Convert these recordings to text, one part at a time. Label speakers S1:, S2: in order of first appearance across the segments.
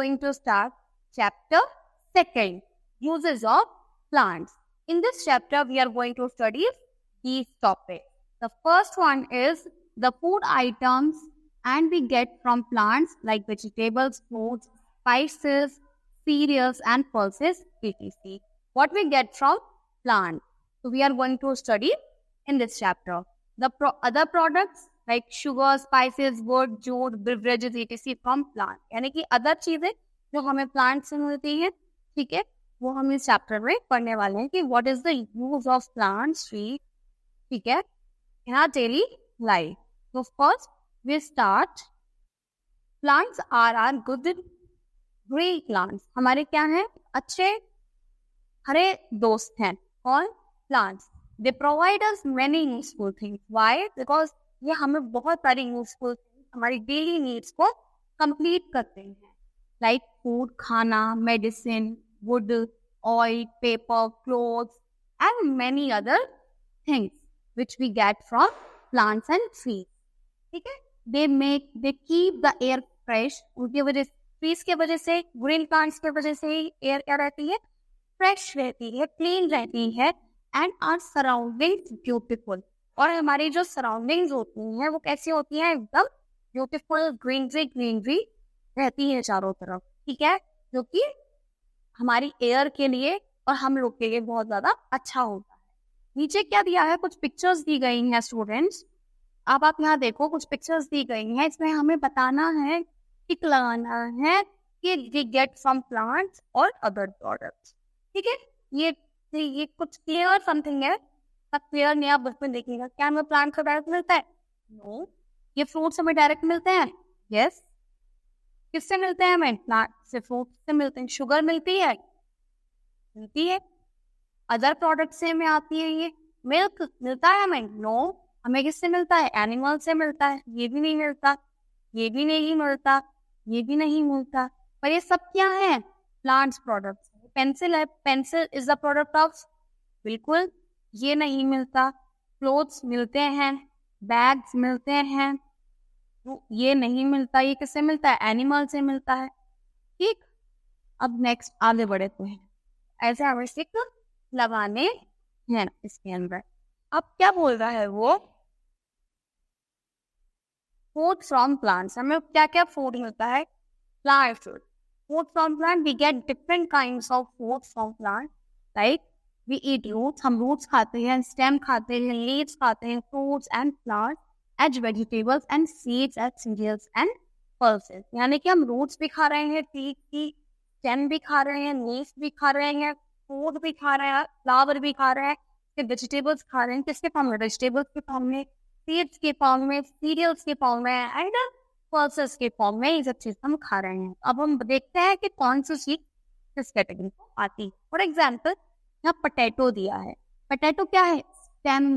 S1: going to start chapter 2, uses of plants. In this chapter, we are going to study these topics. The first one is the food items and we get from plants like vegetables, fruits, spices, cereals and pulses, etc. What we get from plants. So we are going to study in this chapter. The other products like sugar, spices, wood, jute, beverages, etc. from plant. यानी कि other चीजें जो हमें plant से मिलती है, ठीक है, वो हम इस चैप्टर में पढ़ने वाले हैं कि what is the use of plants tree, ठीक है, in our daily life. So first we start. Plants are our good green plants. हमारे क्या हैं? अच्छे हरे दोस्त हैं. कौन? Plants. They provide us many useful things. Why? Because ये हमें बहुत सारी यूजफुल हमारी डेली नीड्स को कंप्लीट करते हैं. लाइक फूड, खाना, medicine, wood, oil, paper, clothes and many other things which we get from plants and trees. ठीक है, they keep the air fresh. उनकी वजह, ट्रीज के वजह से, ग्रीन प्लांट्स की वजह से एयर क्या रहती है? फ्रेश रहती है, क्लीन रहती है. And our surroundings beautiful. और हमारी जो सराउंडिंग्स होती हैं वो कैसी होती हैं? एकदम ब्यूटीफुल, ग्रीनरी रहती है चारों तरफ. ठीक है, जो कि हमारी एयर के लिए और हम लोग के लिए बहुत ज्यादा अच्छा होता है. नीचे क्या दिया है? कुछ पिक्चर्स दी गई हैं स्टूडेंट्स. अब आप यहाँ देखो, कुछ पिक्चर्स दी गई हैं. इसमें हमें बताना है, टिक लगाना है कि वी गेट फ्रॉम प्लांट्स और अदर प्रोडक्ट्स. ठीक है, ये कुछ क्लियर समथिंग है. क्लियर नहीं, आप उसमें देखिएगा. क्या हमें प्लांट से डायरेक्ट मिलता है? नो. ये फ्रूट से हमें डायरेक्ट मिलते हैं? यस. किससे मिलते हैं हमें? प्लांट से, फ्रूट से मिलते हैं. शुगर मिलती है? मिलती है. अदर प्रोडक्ट से हमें आती है. ये मिल्क मिलता है हमें? नो. हमें किससे मिलता है? एनिमल से मिलता है. ये भी नहीं मिलता, ये भी नहीं मिलता, ये भी नहीं मिलता. पर ये सब क्या है? Plants products. पेंसिल है, pencil is the product of, बिल्कुल ये नहीं मिलता. क्लोथ्स मिलते हैं, बैग्स मिलते हैं, ये नहीं मिलता. ये किससे मिलता है? एनिमल से मिलता है. ठीक, अब नेक्स्ट आगे बढ़ते हैं. ऐसे आवश्यक लगाने हैं इसके अंदर. अब क्या बोल रहा है वो? Food from plants. हमें क्या क्या फूड मिलता है? Plant food. Food from plant, we get different kinds of food from plant. Like we eat roots, हम roots खाते हैं, stem खाते हैं, leaves खाते हैं, fruits and plants, as vegetables and seeds as cereals and pulses. यानी कि हम roots भी खा रहे हैं, tree की stem भी खा रहे हैं, leaves भी खा रहे हैं, fruit भी खा रहे हैं, flower भी खा रहे हैं, फिर vegetables खा रहे हैं. किसके फॉर्म में? vegetables के फॉर्म में, seeds के फॉर्म में, cereals के फॉर्म में and पल्सेस के फॉर्म में ये सब चीज हम खा रहे हैं. अब हम देखते हैं कि कौन सी चीज किस कैटेगरी को आती है. फॉर एग्जाम्पल, यहाँ पोटैटो दिया है. पोटैटो क्या है? स्टेम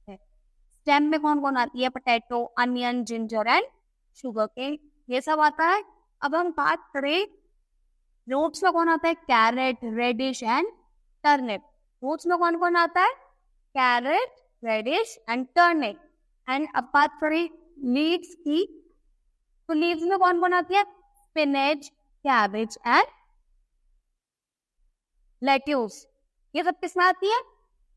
S1: है. स्टेम में कौन कौन आती है? Potato, onion, ginger and sugar cane, ये सब आता है. अब हम बात करें रूट्स में कौन आता है? Carrot, radish and turnip. Roots में कौन कौन आता है? Carrot, radish and turnip. And अब बात करें लीव्स की, तो लीव्स में कौन कौन आती है? Spinach, cabbage and lettuce. ये सब किसमें आती है?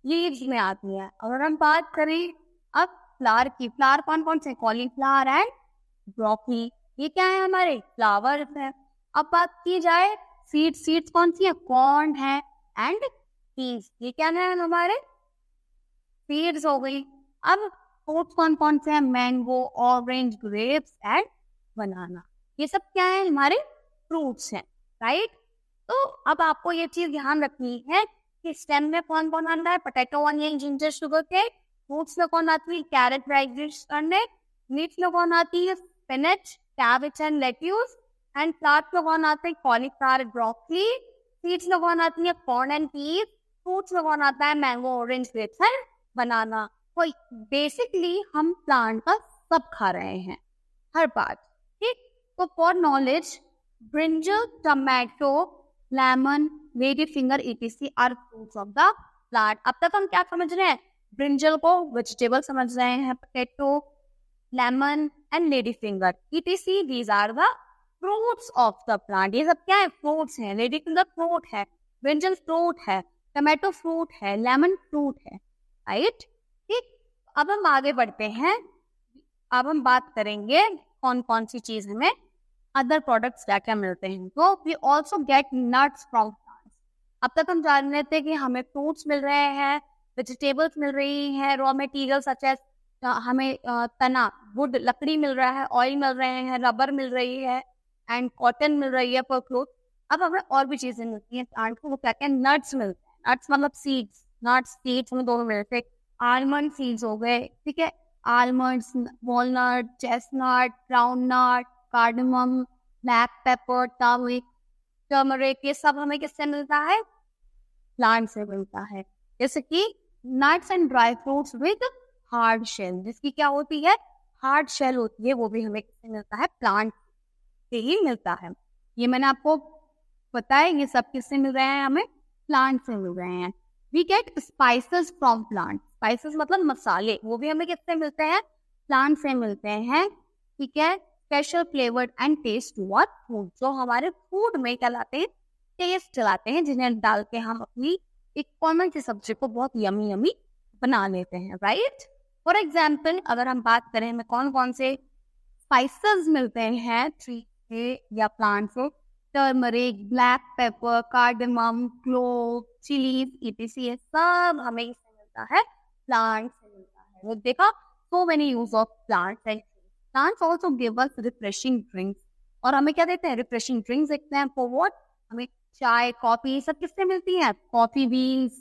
S1: लीव्स में आती है. अगर हम बात करें अब फ्लावर की, फ्लावर कौन कौन से? Cauliflower and broccoli. ये क्या है? हमारे फ्लावर्स है. अब बात की जाए सीड्स. सीड्स कौन सी है? कॉर्न है एंड पीस. ये क्या है? हमारे सीड्स हो गई. अब फ्रूट्स कौन कौन से हैं? मैंगो, ऑरेंज, ग्रेप्स एंड बनाना. ये सब क्या है? हमारे फ्रूट्स हैं. राइट. तो अब आपको ये चीज ध्यान रखनी है कि स्टेम में कौन कौन आता है? Potato, onion, ginger, sugar cane. Fruits में कौन आती है? Carrot, reddish, turnip. लीव्स में कौन आती है? Spinach, cabbage and lettuce. And flowers में कौन आते हैं? Cauliflower, broccoli. सीड्स में कौन आती है? Corn and piece. फ्रूट्स में कौन आता है? मैंगो, ऑरेंज, ग्रेप्स एंड बनाना. तो बेसिकली हम प्लांट का सब खा रहे हैं, हर बात. ठीक. तो for knowledge, brinjal, tomato, lemon, lady finger etc are fruits of the plant. अब तक हम क्या समझ रहे हैं? ब्रिंजल को वेजिटेबल समझ रहे हैं, potato, lemon and lady finger etc. These are the fruits of the plant. ये सब क्या है? फ्रूट्स हैं। रेडी टू द फ्रूट है, ब्रिंजल फ्रूट है, टमाटो फ्रूट है, लेमन फ्रूट है, राइट। ठीक, अब हम आगे बढ़ते हैं। अब हम बात करेंगे कौन कौन सी चीज हमें अदर प्रोडक्ट्स क्या क्या मिलते हैं। तो we also get nuts from plants. अब तक हम जान रहे थे कि हमें फ्रूट्स मिल रहे हैं, वेजिटेबल्स मिल रही हैं, रॉ मटेरियल सच एज हमें तना वुड लकड़ी मिल रहा है, ऑयल मिल रहे हैं, रबर मिल रही है एंड कॉटन मिल रही है फॉर क्लोथ। अब हमें और भी चीजें मिलती हैं प्लांट को, वो क्या क्या? नट्स मिलते हैं। नट्स मतलब सीड्स। नट्स सीड्स हमें दोनों मिलते हैं। आलमंड सीड्स हो गए, ठीक है, almonds, walnut, chestnut, ground nut, cardamom, black pepper, turmeric, ये सब हमें किससे मिलता है? प्लांट से मिलता है। जैसे कि nuts and dry fruits with hard shell, जिसकी क्या होती है? हार्ड शेल होती है, वो भी हमें किससे मिलता है? प्लांट से ही मिलता है। ये मैंने आपको बताया, ये सब किससे मिल रहे हैं? हमें प्लांट से मिल रहे हैं। We get spices from plant. Spices मतलब मसाले, वो भी हमें किससे मिलते हैं? प्लांट से मिलते हैं, ठीक है। Special flavoured and taste toward food, जो हमारे फूड में क्या लाते हैं? टेस्ट लाते हैं, जिन्हें डाल के हम अपनी एक कॉमन सी सब्जी को बहुत यमी यमी बना लेते हैं, राइट। फॉर एग्जाम्पल, अगर हम बात करें हमें कौन कौन से स्पाइसेस मिलते हैं ट्री से या प्लांट से, turmeric, black pepper, cardamom, clove, chillies, etc, सब हमें इससे मिलता है? प्लांट से मिलता है। वो देखा, so many use of plants and plants also give us refreshing drinks। और हमें क्या देते हैं? रिफ्रेशिंग ड्रिंक्स देते हैं। For what? हमें चाय, कॉफी, सब किससे मिलती है? Coffee beans,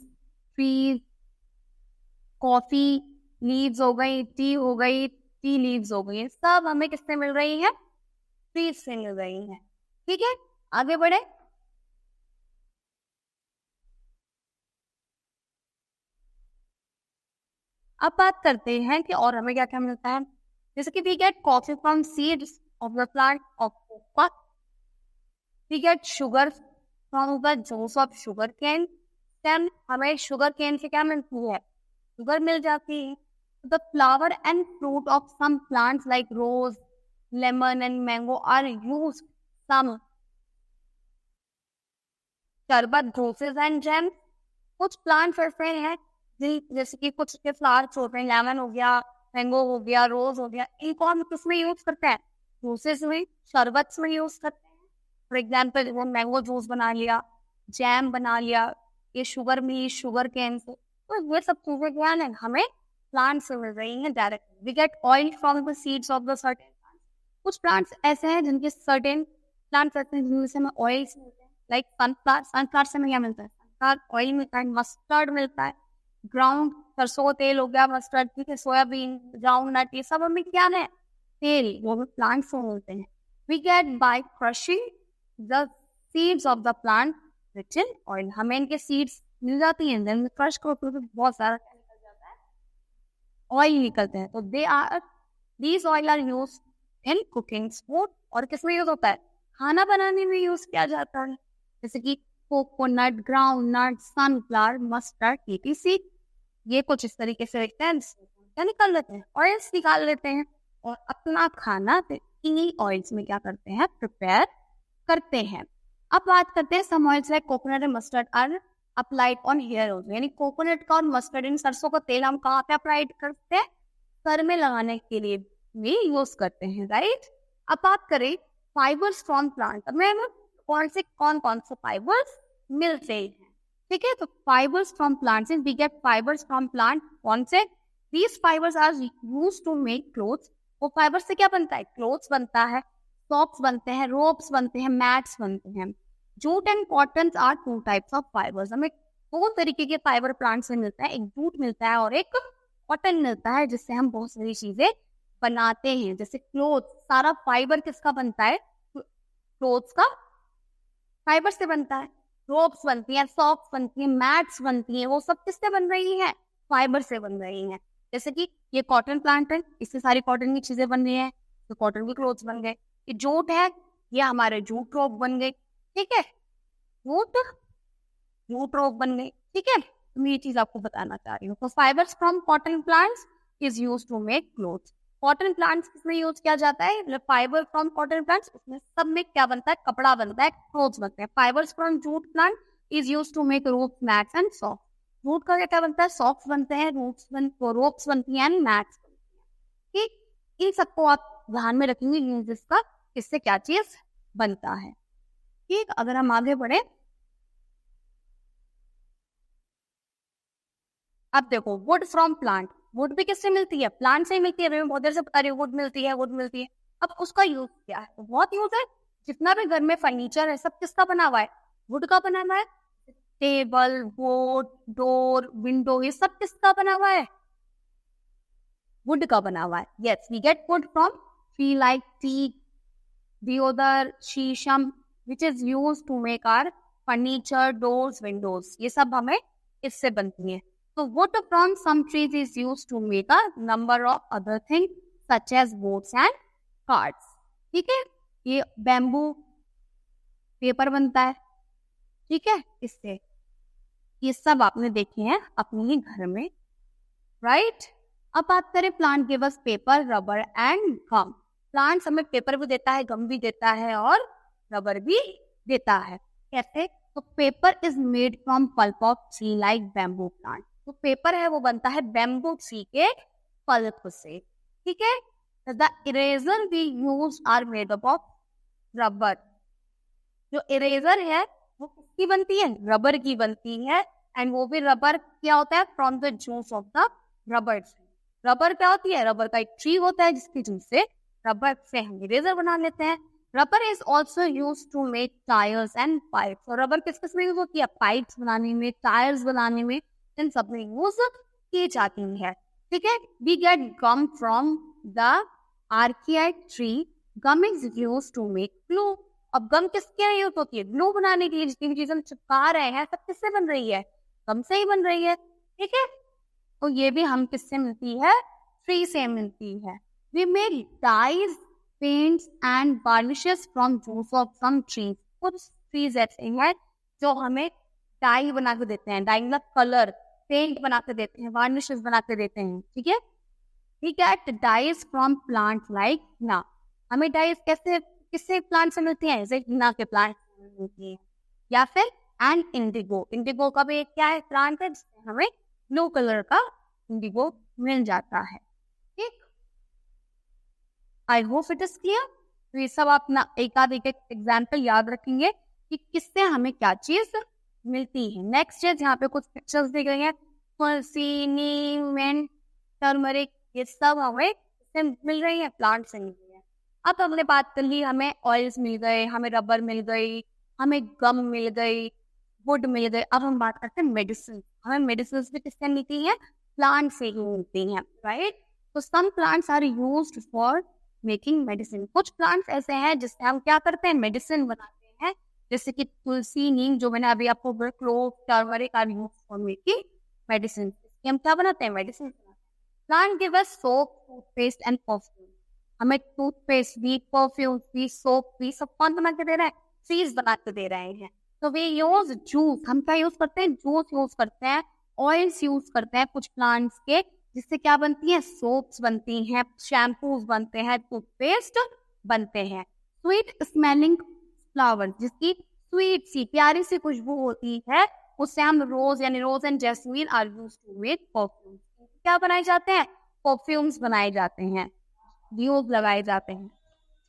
S1: trees, coffee leaves हो गई, टी हो गई, टी लीव्स हो गई, सब हमें किससे मिल रही है? ट्रीज से मिल रही है, ठीक है। आगे बढ़े। अब बात करते हैं कि और हमें क्या क्या मिलता है। जैसे कि we get coffee from seeds of the plant of coca, we get sugar from the juice of sugar cane. Then हमें शुगर केन से क्या मिलती है? शुगर मिल जाती है। The flower and fruit of some plants like rose, lemon and mango are used some sharbat, juices and jam. कुछ plants ऐसे हैं जैसे कि कुछ के फ्लावर्स होते हैं, लेमन हो गया, मैंगो हो गया, रोज हो गया, इनको हम किसमें यूज करते हैं? जूसेस में, शरबत में यूज करते हैं। फॉर एग्जाम्पल, वो मैंगो जूस बना लिया, जैम बना लिया, ये शुगर में, शुगर केन से। तो ये सब चीजें क्या है? हमें प्लांट से मिल रही हैं direct. We get oil from the seeds of the certain plants. कुछ प्लांट्स ऐसे हैं जिनके सर्टेन प्लांट्स ऐसे हैं जिनमें से हमें ऑयल मिलते हैं, लाइक सनफ्लावर। सनफ्लावर से हमें क्या मिलता है? सनफ्लावर ऑयल मिलता है, मस्टर्ड मिलता है, ग्राउंड सरसों तेल हो गया, मस्टर्ड, ठीक है, सोयाबीन, ग्राउंड नट, ये सब हमें क्या है? तेल, वो भी प्लांट से मिलते हैं। We get by crushing the seeds of the plant rich in oil. हमें इनके सीड्स मिल जाती हैं, देन क्रश करके बहुत सारा निकल जाता है, ऑयल निकलते हैं। तो these oil are use in cooking food. और किसमें यूज होता है? खाना बनाने में यूज किया जाता है, जैसे कि coconut, ground nut, sunflower, mustard, etc। ये कुछ इस तरीके से रखते हैं, क्या निकाल लेते हैं? ऑयल्स निकाल लेते हैं, और अपना खाना इन्हीं ऑयल्स में क्या करते हैं? प्रिपेयर करते हैं। अब बात करते हैं some oils like coconut and mustard are applied on hair oil. यानी कोकोनट का और मस्टर्ड, इन सरसों का तेल हम कहाँ पे अप्लाइड करते हैं? सर में लगाने के लिए भी यूज करते हैं, राइट। अब बात करें फाइबर्स फ्रॉम प्लांट, हमें कौन से फाइबर्स मिलते हैं, ठीक है। तो fibres from plants, we get fibres from plant. कौन से? These fibres are used to make clothes. वो फाइबर से क्या बनता है? क्लोथ्स बनता है, सॉक्स बनते हैं, रोप्स बनते हैं, मैट्स बनते हैं। Jute and cotton are two types of fibres. हमें दो तरीके के फाइबर प्लांट से मिलता है, एक जूट मिलता है और एक कॉटन मिलता है, जिससे हम बहुत सारी चीजें बनाते हैं। जैसे क्लोथ, सारा फाइबर किसका बनता है? क्लोथ्स का फाइबर से बनता है। रोप्स बनती हैं, सॉक्स बनती हैं, मैट्स बनती हैं, वो सब किससे बन रही हैं? फाइबर से बन रही हैं। जैसे कि ये कॉटन प्लांट है, इससे सारी कॉटन की चीजें बन रही हैं, तो कॉटन की क्लोथ्स बन गए। ये जूट है, ये हमारे जूट रोप बन गई, ठीक है, जूट रोप बन गई, ठीक है। तो मैं ये चीज आपको बताना चाह रही हूँ। तो fibres from cotton plants is used to make clothes. Cotton plants किसमें यूज किया जाता है? मतलब फाइबर फ्रॉम कॉटन प्लांट्स, उसमें सब में क्या बनता है? कपड़ा बनता है, क्लोथ्स बनते हैं. Fibres from jute plant is use to make ropes, mats and socks. Jute का क्या बनता है? सॉक्स बनते हैं, रोप्स बनती हैं, मैट्स बनती हैं. ठीक, इन सबको आप ध्यान में रखेंगे यूजेस का, किससे क्या चीज बनता है. ठीक, अगर हम आगे बढ़े, अब देखो वुड फ्रॉम प्लांट. वुड भी किससे मिलती है? प्लांट से ही मिलती है. बहुत देर से बता रही हूँ वुड मिलती है, वुड मिलती है. अब उसका यूज क्या है? बहुत यूज है. जितना भी घर में फर्नीचर है सब किसका बना हुआ है? वुड का बना हुआ है. टेबल, बोर्ड, डोर, विंडो, ये सब किसका बना हुआ है? वुड का बना हुआ है. Yes, we get wood from tree like teak, deodar, sheesham, which is used to make our furniture, doors, windows. ये सब हमें इससे बनती है. So wood from some trees is used to make a number of other things such as boats and cards. ठीक है, ये bamboo paper बनता है. ठीक है, इससे ये सब आपने देखे हैं अपने ही घर में, राइट. अब बात करें plant give us paper, rubber and gum. Plants हमें पेपर भी देता है, गम भी देता है और रबर भी देता है. कैसे? तो paper is made from pulp of tree like bamboo plant. तो पेपर है वो बनता है बैम्बू ट्री के पल्प से. ठीक है. The eraser we use are made up of rubber. जो इरेजर है वो किसकी बनती है? रबर की बनती है. एंड वो भी रबर क्या होता है? From the juice of the rubber tree. Rubber क्या होती है? रबर का एक ट्री होता है जिसकी जूस से रबर से हम इरेजर बना लेते हैं. Rubber is also use to make tyres and pipes. और रबर किस किस में यूज होती है? पाइप्स बनाने में, टायर्स बनाने में, इन सब में यूज की जाती है. ठीक है. We get gum from the आर्कियाइट tree. Gum is use to make glue. अब गम किसके लिए यूज होती है? ग्लू बनाने के लिए. जितनी भी चीजें हम चिपका रहे हैं सब किससे बन रही है? गम से ही बन रही है. ठीक है. तो ये भी हम किससे मिलती है? ट्री से मिलती है. We make dyes, paints and varnishes from juice of some trees. कुछ trees ऐसे हैं जो हमें डाई बना के देते हैं. डाई मतलब कलर, पेंट बना के देते हैं, वार्निशेस बना के देते हैं. ठीक है. We get dyes from plants like henna. हमें डाइज कैसे किससे प्लांट से मिलती हैं? जैसे हिना के प्लांट से मिलती है. या फिर एंड इंडिगो. इंडिगो का भी क्या है? प्लांट है जिससे हमें ब्लू कलर का इंडिगो मिल जाता है. ठीक. I hope it is clear. तो ये सब आप ना एक आध एक एग्जाम्पल याद रखेंगे कि किससे हमें क्या चीज मिलती है. नेक्स्ट है यहाँ पे कुछ पिक्चर्स दी गई हैं. तुलसी, नीम, मिंट, टर्मरिक, ये सब हमें इससे मिल रही है, प्लांट से मिल रही है. अब हमने बात कर ली, हमें ऑयल्स मिल गए, हमें रबर मिल गई, हमें गम मिल गई, वुड मिल गई. अब हम बात करते हैं मेडिसिन. हमें मेडिसिन भी किससे मिलती है? प्लांट से ही मिलती हैं, राइट. तो some plants are used for making medicine. कुछ प्लांट्स ऐसे हैं जिससे हम क्या करते हैं? मेडिसिन बनाते हैं. जैसे कि तुलसी, नीम, जो मैंने अभी आपको clove, turmeric are used for making medicine. हम क्या बनाते हैं? मेडिसिन बनाते हैं. Plant give us soap, toothpaste and perfume. हमें टूथपेस्ट भी, परफ्यूम भी, सोप भी सब कौन बना के दे रहा है? ट्रीज बना के दे रहे हैं. तो वे यूज जूस. हम क्या यूज करते हैं? जूस यूज करते हैं, ऑयल्स यूज करते हैं कुछ प्लांट्स के, जिससे क्या बनती है? सोप्स बनती हैं, शैम्पूज बनते हैं, टूथपेस्ट बनते हैं. स्वीट स्मेलिंग फ्लावर, जिसकी स्वीट सी प्यारी सी खुशबू होती है, उससे हम रोज यानी rose and jasmine are used to make perfume. क्या बनाए जाते हैं? परफ्यूम्स बनाए जाते हैं, ड्यूज लगाए जाते हैं.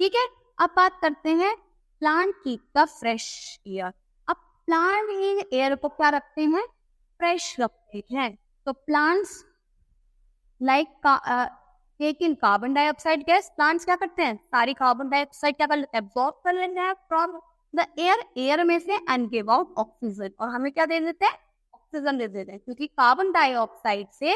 S1: ठीक है. अब बात करते हैं plant keep the fresh air. अब प्लांट ही एयर को क्या रखते हैं? फ्रेश रखते हैं. तो प्लांट्स लाइक टेक इन कार्बन डाइऑक्साइड गैस. प्लांट्स क्या करते हैं? सारी कार्बन डाइऑक्साइड क्या कर लेते हैं? एब्जॉर्ब कर लेते हैं फ्रॉम द एयर, एयर में से, एंड गिव आउट ऑक्सीजन. और हमें क्या दे देते हैं? ऑक्सीजन दे देते हैं. क्योंकि कार्बन डाइऑक्साइड से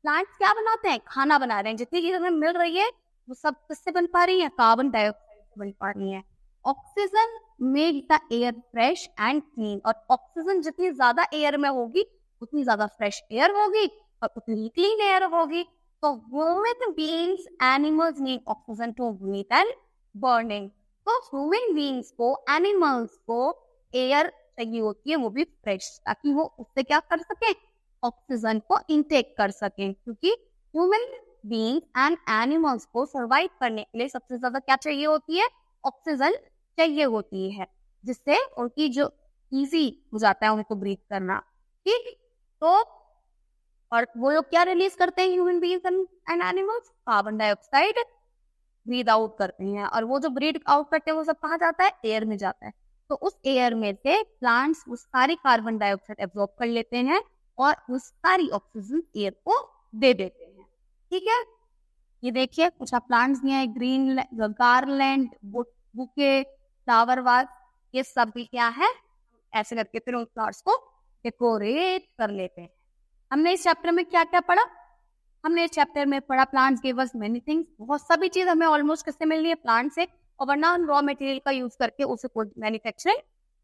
S1: प्लांट्स क्या बनाते हैं? खाना बना रहे हैं. जितनी चीज हमें मिल रही है वो सब किससे बन पा रही है? कार्बन डाइऑक्साइड से बन पा रही है. Oxygen make the air fresh and clean. और ऑक्सीजन जितनी ज्यादा एयर में होगी उतनी ज्यादा फ्रेश एयर होगी और उतनी क्लीन एयर होगी. तो human beings, animals need oxygen to breathe and burning. तो ह्यूमन बीइंग्स को, एनिमल्स को एयर चाहिए होती है, वो भी फ्रेश, ताकि वो उससे क्या कर सके? ऑक्सीजन को इनटेक कर सके. क्योंकि ह्यूमन बीन्स एंड एनिमल्स को सर्वाइव करने के लिए सबसे ज्यादा क्या चाहिए होती है? ऑक्सीजन चाहिए होती है, जिससे उनकी जो इजी हो जाता है उनको ब्रीथ करना। ठीक, तो और वो लोग क्या रिलीज करते हैं human beings and animals? Carbon dioxide breathe out करते हैं, और वो जो ब्रीथ आउट करते हैं वो सब कहाँ जाता है? एयर में जाता है। तो उस एयर में से प्लांट्स उस सारी कार्बन डाइऑक्साइड एब्जॉर्ब कर लेते हैं और उस सारी ऑक्सीजन एयर को दे देते हैं। ठीक है, ये देखिए कुछ प्लांट्स दिए हैं, green garland, bouquet, flower vase, ये सब भी क्या है? ऐसे करके फिर उन फ्लावर्स को डेकोरेट कर लेते हैं। हमने इस चैप्टर में क्या क्या पढ़ा? हमने इस चैप्टर में पढ़ा plants give us many things, बहुत सभी चीज हमें ऑलमोस्ट किससे मिल रही है? प्लांट से, और वरना हम रॉ मटेरियल का यूज करके उसे मैन्युफैक्चरिंग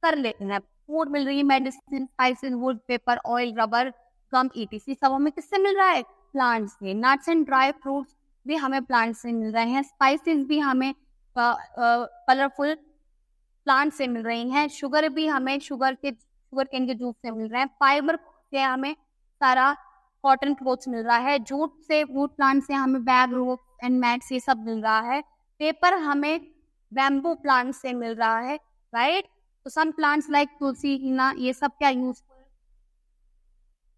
S1: कर लेते हैं। फूड मिल रही है, medicine, spices, wood, paper, oil, rubber, gum, ETC, सब हमें किससे मिल रहा है? प्लांट से। नट्स एंड ड्राई फ्रूट्स भी हमें प्लांट से मिल रहे हैं, स्पाइसेस भी हमें कलरफुल प्लांट से मिल रही हैं, शुगर भी हमें शुगर केन के जूस से मिल रहे हैं, फाइबर से हमें सारा कॉटन क्लोथ्स मिल रहा है, जूट से, वुड प्लांट से हमें बैग, रोप एंड मैट्स, ये सब मिल रहा है, पेपर हमें बैम्बू प्लांट से मिल रहा है, राइट। तो सम प्लांट्स लाइक तुलसी, हिना, ये सब क्या यूजफुल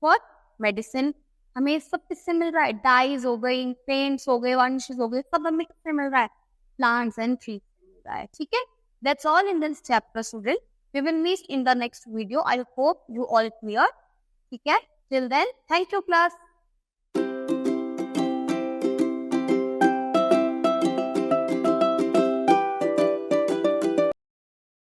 S1: फॉर मेडिसिन। हमें सब किससे मिल रहा है? डाइज हो गई, पेंट्स हो गए, वार्निशेस हो गए, सब हमें किससे मिल रहा है? प्लांट्स एंड ट्रीज से मिल रहा है। ठीक है, that's all in this chapter, student. We will meet in the next video. I hope you all clear. ठीक है, till then, thank you class.